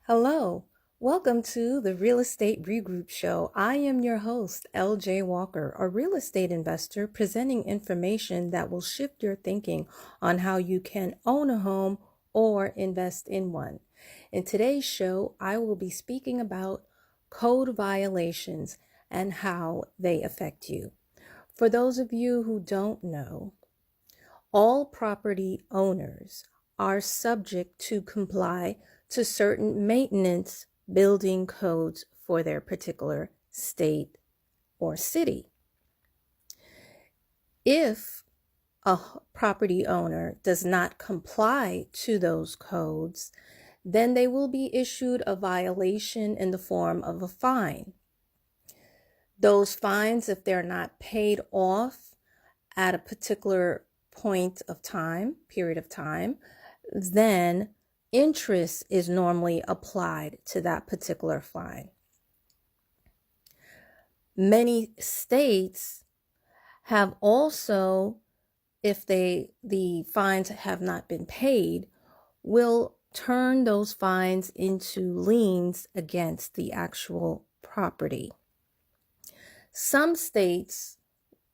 Hello, welcome to the Real Estate Regroup Show. I am your host, LJ Walker, a real estate investor presenting information that will shift your thinking on how you can own a home or invest in one. In today's show, I will be speaking about code violations and how they affect you. For those of you who don't know, all property owners are subject to comply to certain maintenance building codes for their particular state or city. If a property owner does not comply to those codes, then they will be issued a violation in the form of a fine. Those fines, if they're not paid off at a particular period of time, then interest is normally applied to that particular fine. Many states have also, if the fines have not been paid, will turn those fines into liens against the actual property. Some states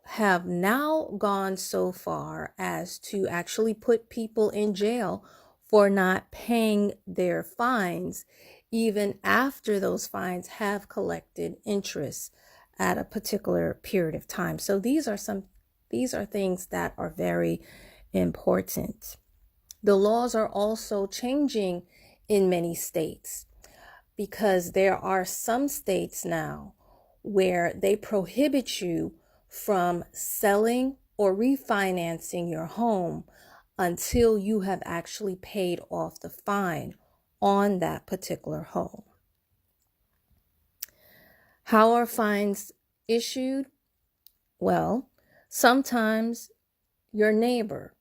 have now gone so far as to actually put people in jail for not paying their fines, even after those fines have collected interest at a particular period of time. So these are things that are very important. The laws are also changing in many states because there are some states now where they prohibit you from selling or refinancing your home until you have actually paid off the fine on that particular home. How are fines issued? Well, sometimes your neighbor,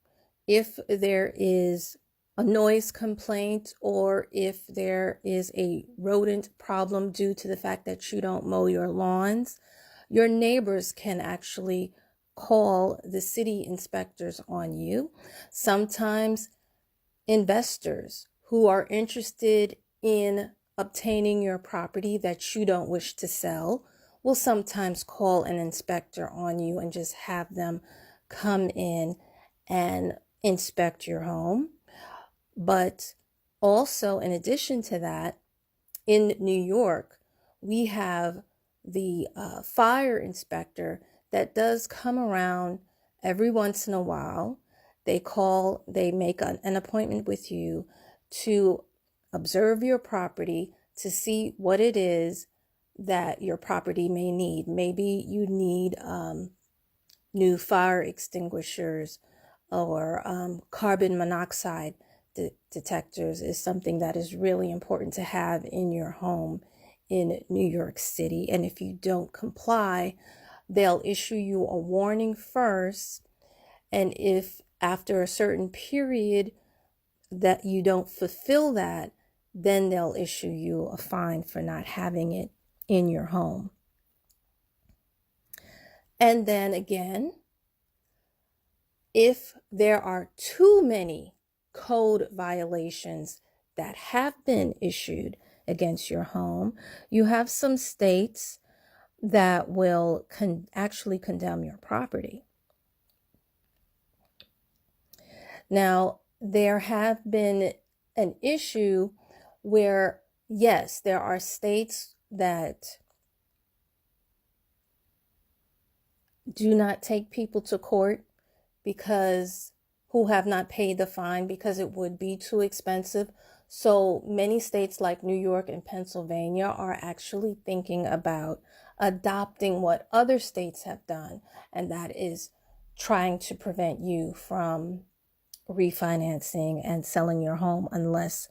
if there is a noise complaint or if there is a rodent problem due to the fact that you don't mow your lawns, your neighbors can actually call the city inspectors on you. Sometimes investors who are interested in obtaining your property that you don't wish to sell will sometimes call an inspector on you and just have them come in and inspect your home. But also, in addition to that, in New York, we have the fire inspector that does come around every once in a while. They make an appointment with you to observe your property to see what it is that your property may need. Maybe you need new fire extinguishers or carbon monoxide detectors is something that is really important to have in your home in New York City. And if you don't comply, they'll issue you a warning first. And if after a certain period that you don't fulfill that, then they'll issue you a fine for not having it in your home. And then again, if there are too many code violations that have been issued against your home, you have some states that will actually condemn your property. Now, there have been an issue where, yes, there are states that do not take people to court who have not paid the fine because it would be too expensive. So many states like New York and Pennsylvania are actually thinking about adopting what other states have done, and that is trying to prevent you from refinancing and selling your home unless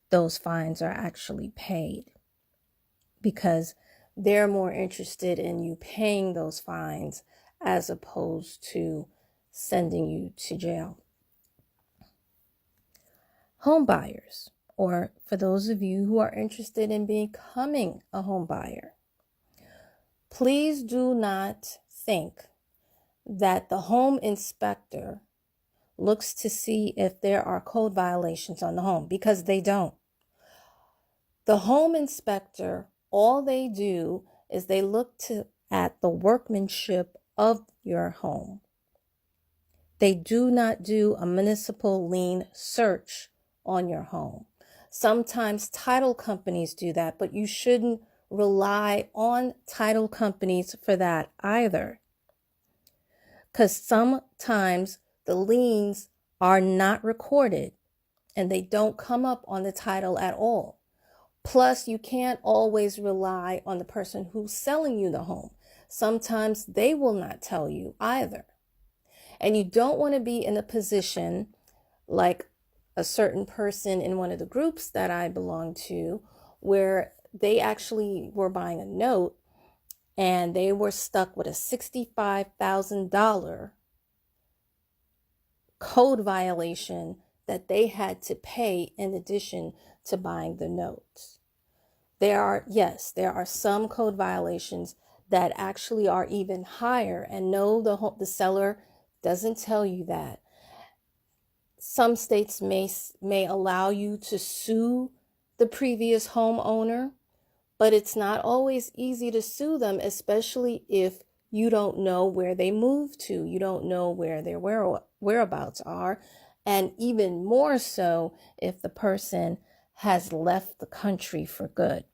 those fines are actually paid, because they're more interested in you paying those fines as opposed to sending you to jail. Home buyers, or for those of you who are interested in becoming a home buyer, please do not think that the home inspector looks to see if there are code violations on the home, because they don't. The home inspector, all they do is they look at the workmanship of your home. They do not do a municipal lien search on your home. Sometimes title companies do that, but you shouldn't rely on title companies for that either. Because sometimes the liens are not recorded and they don't come up on the title at all. Plus, you can't always rely on the person who's selling you the home. Sometimes they will not tell you either. And you don't want to be in a position like a certain person in one of the groups that I belong to, where they actually were buying a note and they were stuck with a $65,000 code violation that they had to pay in addition to buying the notes. There are some code violations that actually are even higher, and no, the seller doesn't tell you that. Some states may allow you to sue the previous homeowner, but it's not always easy to sue them, especially if you don't know where they moved to. You don't know where their whereabouts are. And even more so if the person has left the country for good.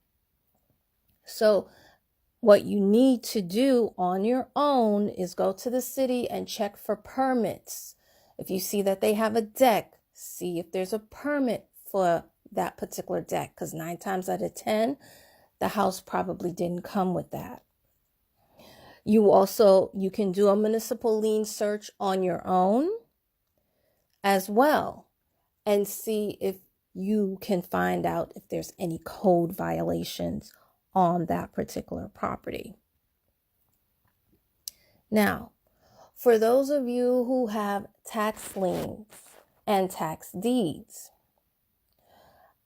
So what you need to do on your own is go to the city and check for permits. If you see that they have a deck, see if there's a permit for that particular deck, because 9 times out of 10, the house probably didn't come with that. You can do a municipal lien search on your own as well and see if you can find out if there's any code violations on that particular property. Now, for those of you who have tax liens and tax deeds,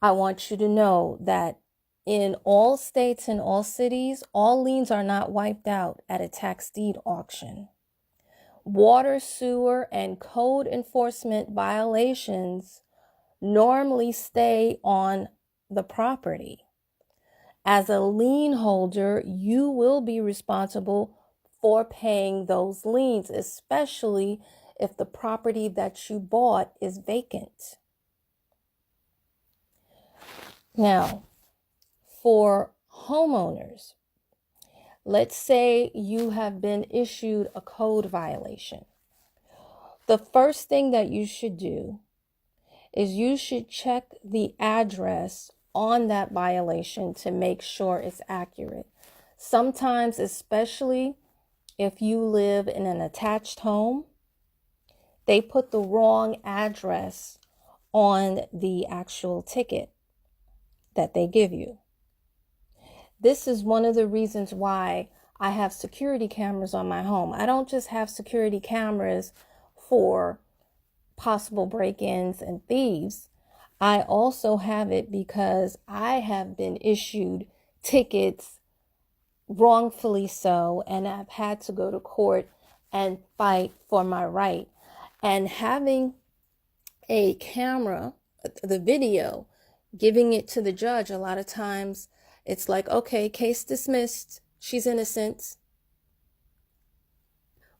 I want you to know that in all states and all cities, all liens are not wiped out at a tax deed auction. Water, sewer, and code enforcement violations normally stay on the property. As a lien holder, you will be responsible for paying those liens, especially if the property that you bought is vacant. Now, for homeowners, let's say you have been issued a code violation. The first thing that you should do is you should check the address on that violation to make sure it's accurate. Sometimes, especially if you live in an attached home, they put the wrong address on the actual ticket that they give you. This is one of the reasons why I have security cameras on my home. I don't just have security cameras for possible break-ins and thieves. I also have it because I have been issued tickets, wrongfully so, and I've had to go to court and fight for my right. And having a camera, the video, giving it to the judge, a lot of times it's like, okay, case dismissed, she's innocent.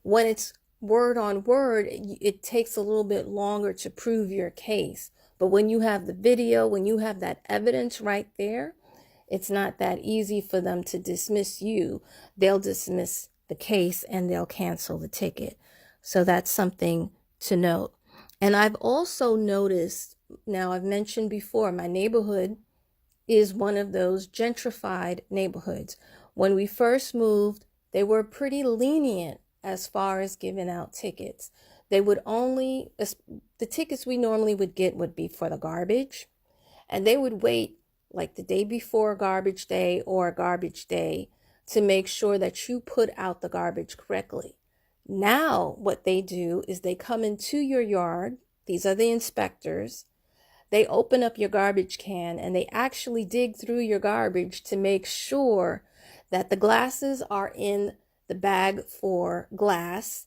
When it's word on word, it takes a little bit longer to prove your case. But when you have the video, when you have that evidence right there, it's not that easy for them to dismiss you. They'll dismiss the case and they'll cancel the ticket. So that's something to note. And I've also noticed, now I've mentioned before, my neighborhood is one of those gentrified neighborhoods. When we first moved, they were pretty lenient as far as giving out tickets. They would only, the tickets we normally would get would be for the garbage, and they would wait like the day before garbage day or garbage day to make sure that you put out the garbage correctly. Now what they do is they come into your yard. These are the inspectors. They open up your garbage can and they actually dig through your garbage to make sure that the glasses are in the bag for glass,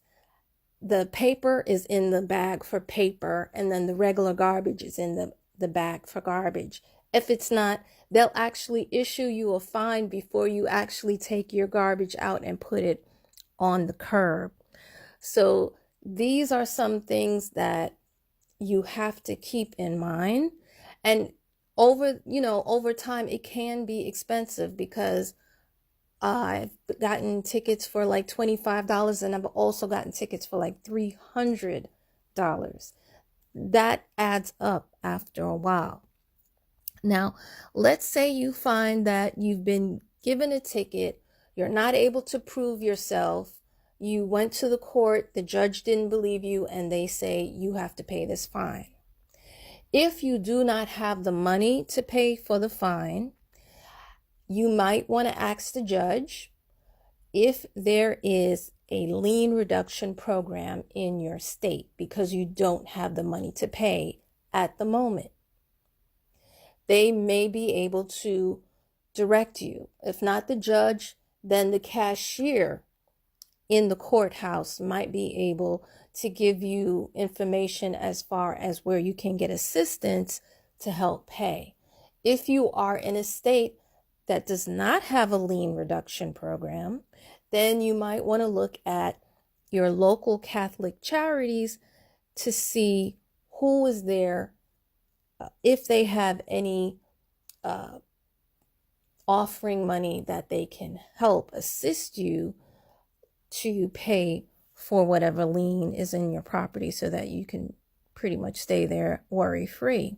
the paper is in the bag for paper, and then the regular garbage is in the bag for garbage. If it's not, they'll actually issue you a fine before you actually take your garbage out and put it on the curb. So these are some things that you have to keep in mind. And over time, it can be expensive because I've gotten tickets for like $25 and I've also gotten tickets for like $300. That adds up after a while. Now, let's say you find that you've been given a ticket, you're not able to prove yourself, you went to the court, the judge didn't believe you, and they say you have to pay this fine. If you do not have the money to pay for the fine, you might want to ask the judge if there is a lien reduction program in your state because you don't have the money to pay at the moment. They may be able to direct you. If not the judge, then the cashier in the courthouse might be able to give you information as far as where you can get assistance to help pay. If you are in a state that does not have a lien reduction program, then you might want to look at your local Catholic charities to see who is there, if they have any offering money that they can help assist you to pay for whatever lien is in your property so that you can pretty much stay there worry-free.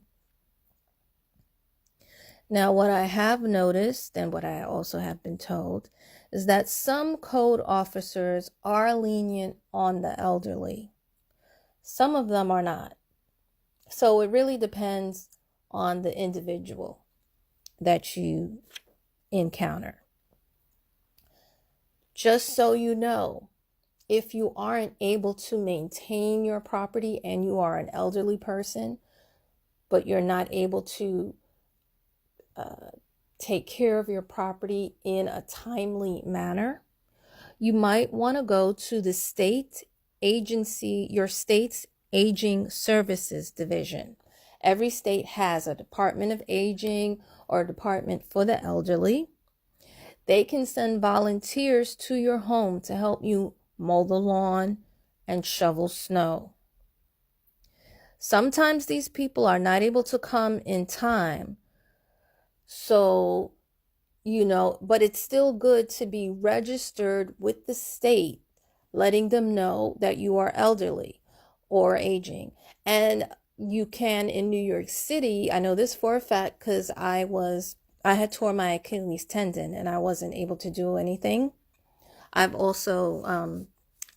Now, what I have noticed and what I also have been told is that some code officers are lenient on the elderly. Some of them are not. So it really depends on the individual that you encounter. Just so you know, if you aren't able to maintain your property and you are an elderly person, but you're not able to take care of your property in a timely manner, you might want to go to the state agency, your state's aging services division. Every state has a Department of Aging or a department for the elderly. They can send volunteers to your home to help you mow the lawn and shovel snow. Sometimes these people are not able to come in time. So, but it's still good to be registered with the state, letting them know that you are elderly or aging. And you can in New York City, I know this for a fact because I had torn my Achilles tendon and I wasn't able to do anything. I've also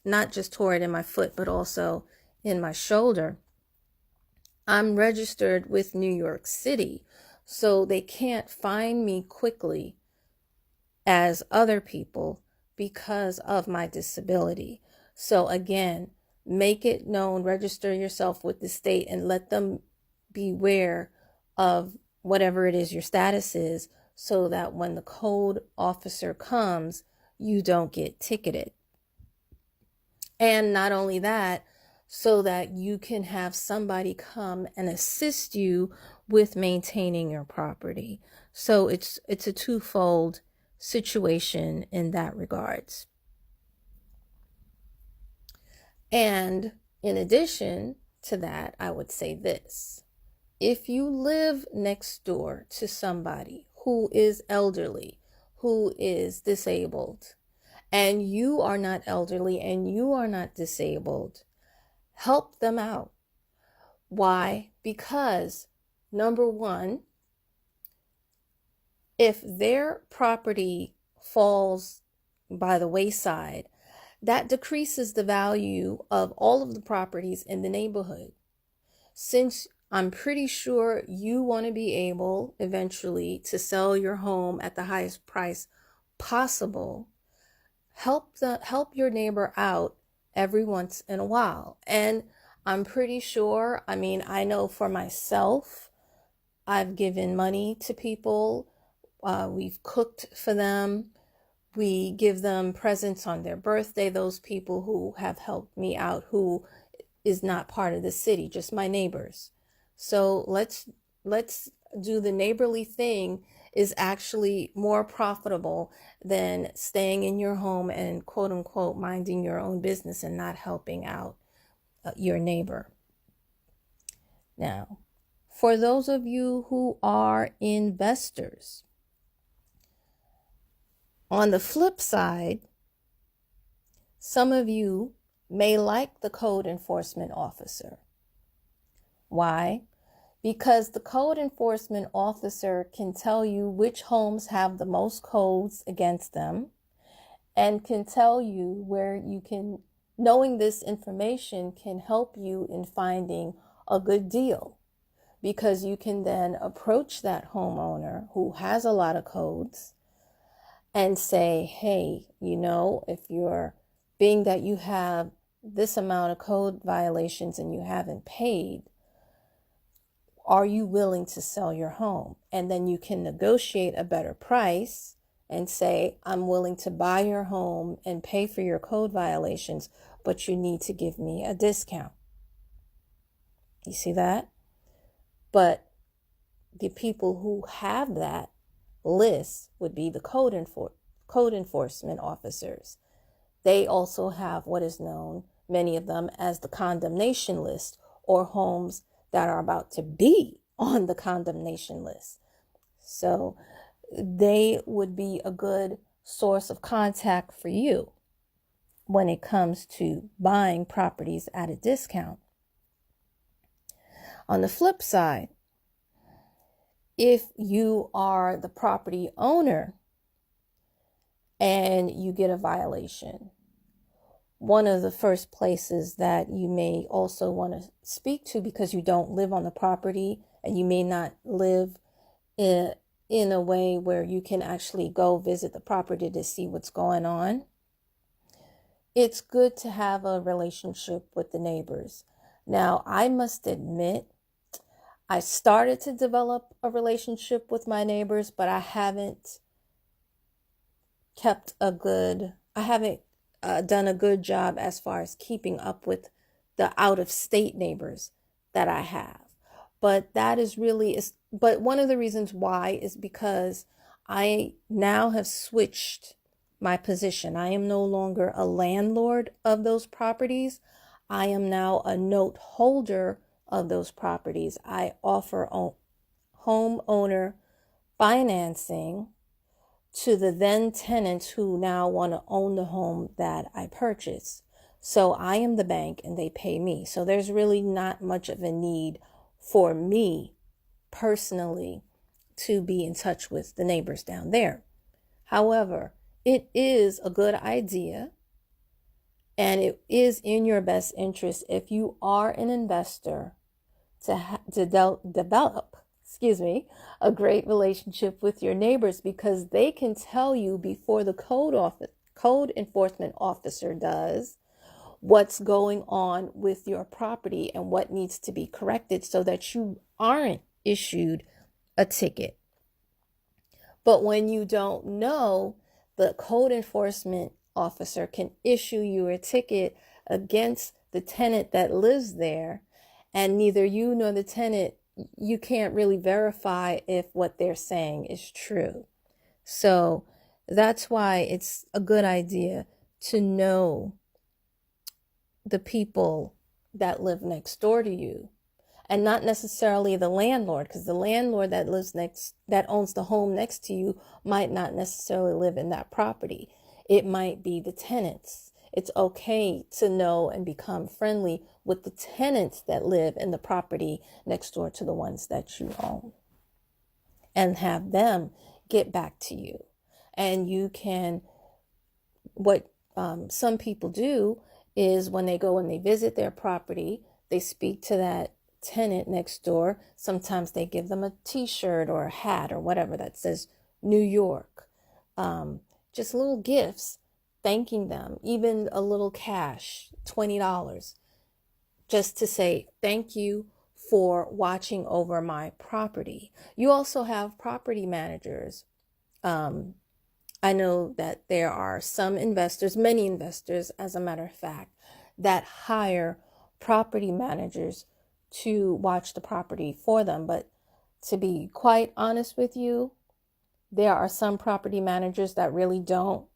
not just tore it in my foot, but also in my shoulder. I'm registered with New York City, so they can't find me quickly as other people because of my disability. So again, make it known, register yourself with the state and let them beware of whatever it is your status is so that when the code officer comes, you don't get ticketed. And not only that, so that you can have somebody come and assist you with maintaining your property. So it's a twofold situation in that regards. And in addition to that, I would say this. If you live next door to somebody who is elderly, who is disabled, and you are not elderly and you are not disabled, help them out. Why? Because number one, if their property falls by the wayside, that decreases the value of all of the properties in the neighborhood. Since I'm pretty sure you want to be able eventually to sell your home at the highest price possible, help your neighbor out every once in a while. And I'm pretty sure, I know for myself, I've given money to people. We've cooked for them. We give them presents on their birthday. Those people who have helped me out, who is not part of the city, just my neighbors. So let's do the neighborly thing is actually more profitable than staying in your home and quote unquote minding your own business and not helping out your neighbor. Now, for those of you who are investors, on the flip side, some of you may like the code enforcement officer. Why? Because the code enforcement officer can tell you which homes have the most codes against them and can tell you where you can, knowing this information can help you in finding a good deal, because you can then approach that homeowner who has a lot of codes and say, hey, if you're being that you have this amount of code violations and you haven't paid, are you willing to sell your home? And then you can negotiate a better price and say, I'm willing to buy your home and pay for your code violations, but you need to give me a discount. You see that? But the people who have that list would be the code enforcement officers. They also have what is known, many of them, as the condemnation list, or homes that are about to be on the condemnation list. So they would be a good source of contact for you when it comes to buying properties at a discount. On the flip side, if you are the property owner and you get a violation, one of the first places that you may also want to speak to, because you don't live on the property and you may not live in a way where you can actually go visit the property to see what's going on, it's good to have a relationship with the neighbors. Now, I must admit, I started to develop a relationship with my neighbors, but I haven't done a good job as far as keeping up with the out-of-state neighbors that I have. But but one of the reasons why is because I now have switched my position. I am no longer a landlord of those properties. I am now a note holder of those properties. I offer homeowner financing to the then tenants who now want to own the home that I purchased. So I am the bank and they pay me. So there's really not much of a need for me personally to be in touch with the neighbors down there. However, it is a good idea and it is in your best interest, if you are an investor, to develop a great relationship with your neighbors, because they can tell you before the code enforcement officer does what's going on with your property and what needs to be corrected so that you aren't issued a ticket. But when you don't know, the code enforcement officer can issue you a ticket against the tenant that lives there, and neither you nor the tenant, you can't really verify if what they're saying is true. So that's why it's a good idea to know the people that live next door to you, and not necessarily the landlord, because the landlord that owns the home next to you might not necessarily live in that property. It might be the tenants. It's okay to know and become friendly with the tenants that live in the property next door to the ones that you own, and have them get back to you. And you can, what some people do is when they go and they visit their property, they speak to that tenant next door. Sometimes they give them a t-shirt or a hat or whatever that says New York. Just little gifts, thanking them, even a little cash, $20, just to say thank you for watching over my property. You also have property managers. I know that there are some investors, many investors, as a matter of fact, that hire property managers to watch the property for them. But To be quite honest with you, there are some property managers that really don't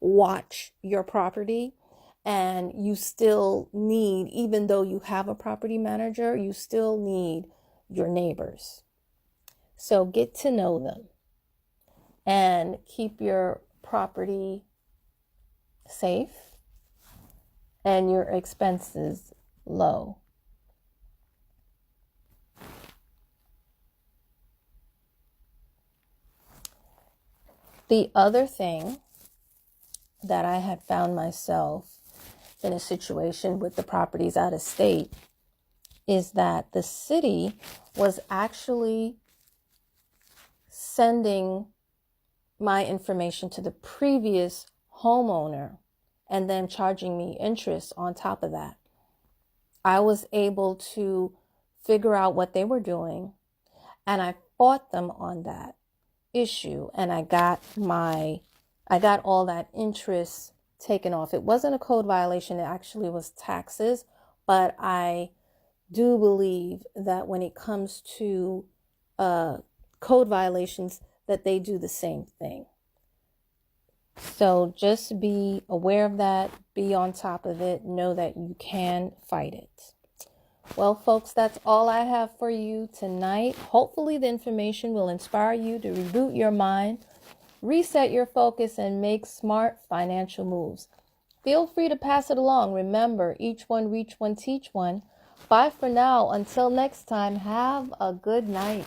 watch your property, and you still need, even though you have a property manager, you still need your neighbors. So get to know them and keep your property safe and your expenses low. The other thing that I had found myself in a situation with the properties out of state is that the city was actually sending my information to the previous homeowner and then charging me interest on top of that. I was able to figure out what they were doing, and I fought them on that issue, and I got all that interest taken off. It wasn't a code violation, it actually was taxes, but I do believe that when it comes to code violations, that they do the same thing. So just be aware of that, be on top of it, know that you can fight it. Well, folks, that's all I have for you tonight. Hopefully the information will inspire you to reboot your mind, reset your focus, and make smart financial moves. Feel free to pass it along. Remember, each one reach one, teach one. Bye for now. Until next time, have a good night.